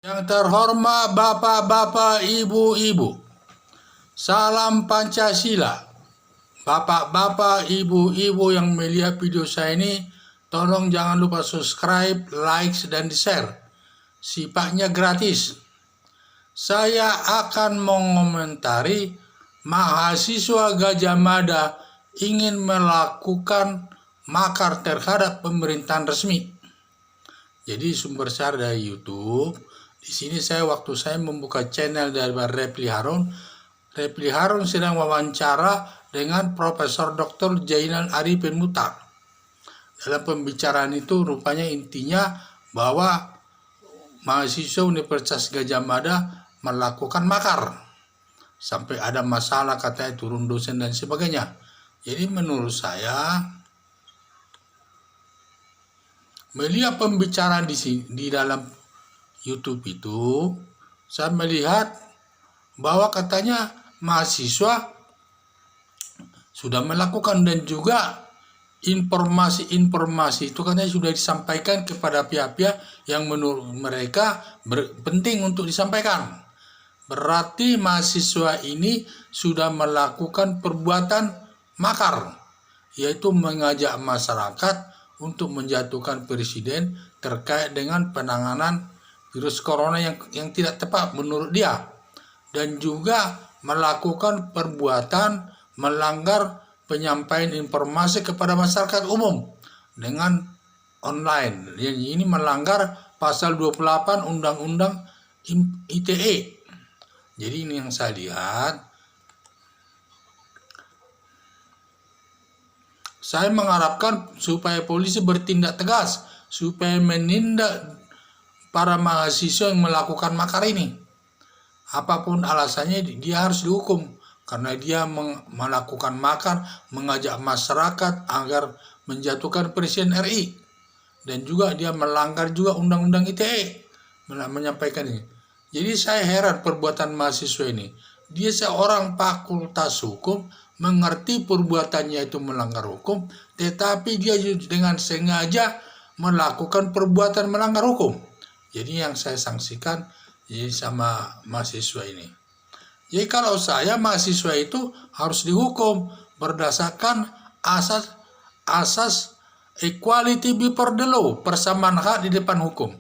Yang terhormat bapak-bapak, ibu-ibu, salam Pancasila. Bapak-bapak, ibu-ibu yang melihat video saya ini, tolong jangan lupa subscribe, like, dan di-share. Sifatnya gratis. Saya akan mengomentari mahasiswa Gajah Mada ingin melakukan makar terhadap pemerintahan resmi. Jadi sumber saya dari YouTube. Di sini waktu saya membuka channel dari Repli Harun sedang wawancara dengan Profesor Dr. Zainal Arifin Muhtar. Dalam pembicaraan itu rupanya intinya bahwa mahasiswa Universitas Gajah Mada melakukan makar. Sampai ada masalah katanya turun dosen dan sebagainya. Jadi menurut saya melihat pembicaraan di dalam YouTube itu, saya melihat bahwa katanya mahasiswa sudah melakukan, dan juga informasi-informasi itu katanya sudah disampaikan kepada pihak-pihak yang menurut mereka penting untuk disampaikan. Berarti mahasiswa ini sudah melakukan perbuatan makar, yaitu mengajak masyarakat untuk menjatuhkan presiden terkait dengan penanganan virus corona yang tidak tepat menurut dia, dan juga melakukan perbuatan melanggar penyampaian informasi kepada masyarakat umum dengan online. Ini melanggar pasal 28 Undang-Undang ITE. Jadi ini yang saya lihat. Saya mengharapkan supaya polisi bertindak tegas, supaya menindak para mahasiswa yang melakukan makar ini. Apapun alasannya, dia harus dihukum, karena dia melakukan makar, mengajak masyarakat agar menjatuhkan Presiden RI. Dan juga dia melanggar juga Undang-Undang ITE, menyampaikan ini. Jadi saya heran perbuatan mahasiswa ini. Dia seorang fakultas hukum, mengerti perbuatannya itu melanggar hukum, tetapi dia dengan sengaja melakukan perbuatan melanggar hukum. Jadi yang saya sanksikan sama mahasiswa ini. Jadi kalau saya, mahasiswa itu harus dihukum berdasarkan asas equality before the law, persamaan hak di depan hukum.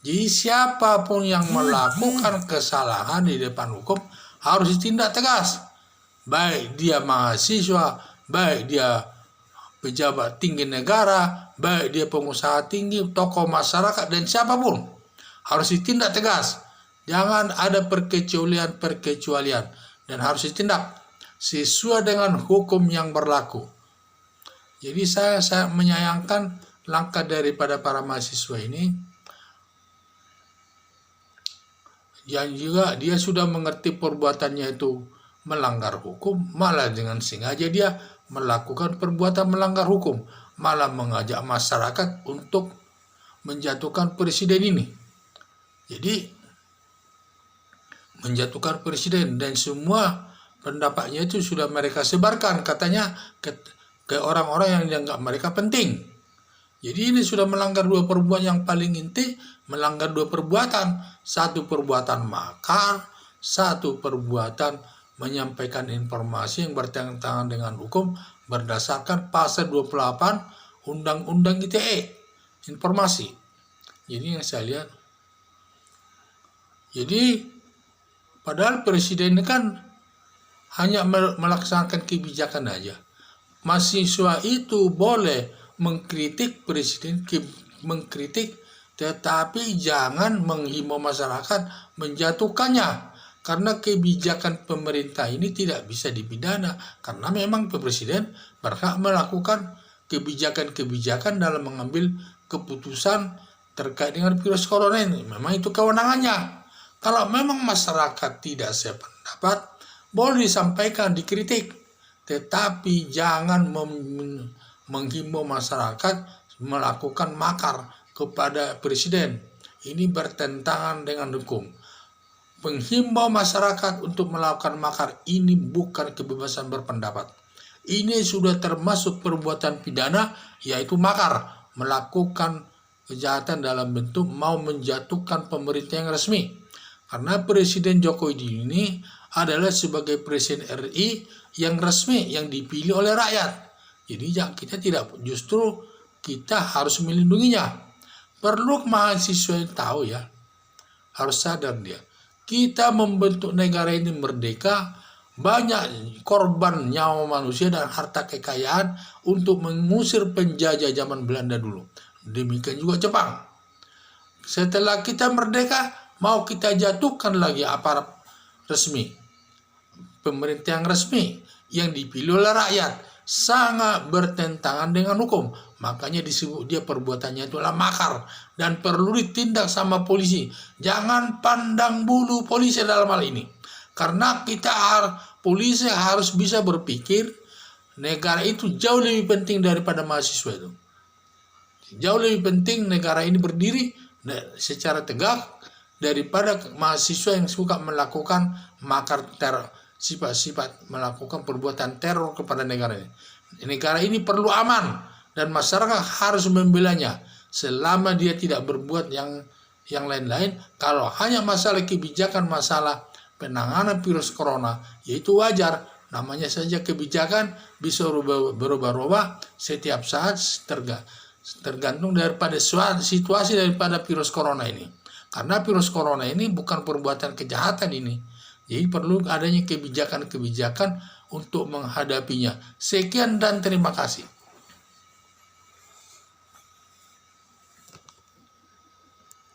Jadi siapapun yang melakukan kesalahan di depan hukum harus ditindak tegas. Baik dia mahasiswa, baik dia pejabat tinggi negara, baik dia pengusaha tinggi, tokoh masyarakat, dan siapapun harus ditindak tegas. Jangan ada perkecualian, dan harus ditindak sesuai dengan hukum yang berlaku. Jadi saya menyayangkan langkah daripada para mahasiswa ini, yang juga dia sudah mengerti perbuatannya itu melanggar hukum, malah dengan sengaja dia melakukan perbuatan melanggar hukum, malah mengajak masyarakat untuk menjatuhkan presiden ini. Jadi menjatuhkan presiden, dan semua pendapatnya itu sudah mereka sebarkan katanya ke orang-orang yang dianggap mereka penting. Jadi ini sudah melanggar dua perbuatan yang paling inti, melanggar dua perbuatan. Satu perbuatan makar, satu perbuatan menyampaikan informasi yang bertentangan dengan hukum berdasarkan pasal 28 Undang-Undang ITE, informasi. Jadi yang saya lihat, jadi padahal presiden ini kan hanya melaksanakan kebijakan aja. Mahasiswa itu boleh mengkritik presiden, mengkritik, tetapi jangan menghimbau masyarakat menjatuhkannya. Karena kebijakan pemerintah ini tidak bisa dipidana, karena memang presiden berhak melakukan kebijakan-kebijakan dalam mengambil keputusan terkait dengan virus corona ini. Memang itu kewenangannya. Kalau memang masyarakat tidak sependapat, boleh disampaikan, dikritik, tetapi jangan menghimbau masyarakat melakukan makar kepada presiden. Ini bertentangan dengan hukum. Menghimbau masyarakat untuk melakukan makar ini bukan kebebasan berpendapat. Ini sudah termasuk perbuatan pidana, yaitu makar, melakukan kejahatan dalam bentuk mau menjatuhkan pemerintah yang resmi. Karena Presiden Jokowi ini adalah sebagai Presiden RI yang resmi, yang dipilih oleh rakyat. Jadi kita tidak, justru kita harus melindunginya. Perlu mahasiswa yang tahu ya, harus sadar dia. Kita membentuk negara ini merdeka, banyak korban nyawa manusia dan harta kekayaan untuk mengusir penjajah zaman Belanda dulu. Demikian juga Jepang. Setelah kita merdeka, mau kita jatuhkan lagi aparat resmi, pemerintah yang resmi yang dipilih oleh rakyat, sangat bertentangan dengan hukum. Makanya disebut dia perbuatannya itulah makar dan perlu ditindak sama polisi. Jangan pandang bulu polisi dalam hal ini, karena polisi harus bisa berpikir negara itu jauh lebih penting daripada mahasiswa itu. Jauh lebih penting negara ini berdiri secara tegak daripada mahasiswa yang suka melakukan makar teror, sifat-sifat melakukan perbuatan teror kepada negara ini. Negara ini perlu aman dan masyarakat harus membelanya selama dia tidak berbuat yang lain-lain. Kalau hanya masalah kebijakan, masalah penanganan virus corona, yaitu wajar, namanya saja kebijakan bisa berubah-ubah setiap saat tergantung daripada situasi daripada virus corona ini. Karena virus corona ini bukan perbuatan kejahatan ini. Jadi perlu adanya kebijakan-kebijakan untuk menghadapinya. Sekian dan terima kasih.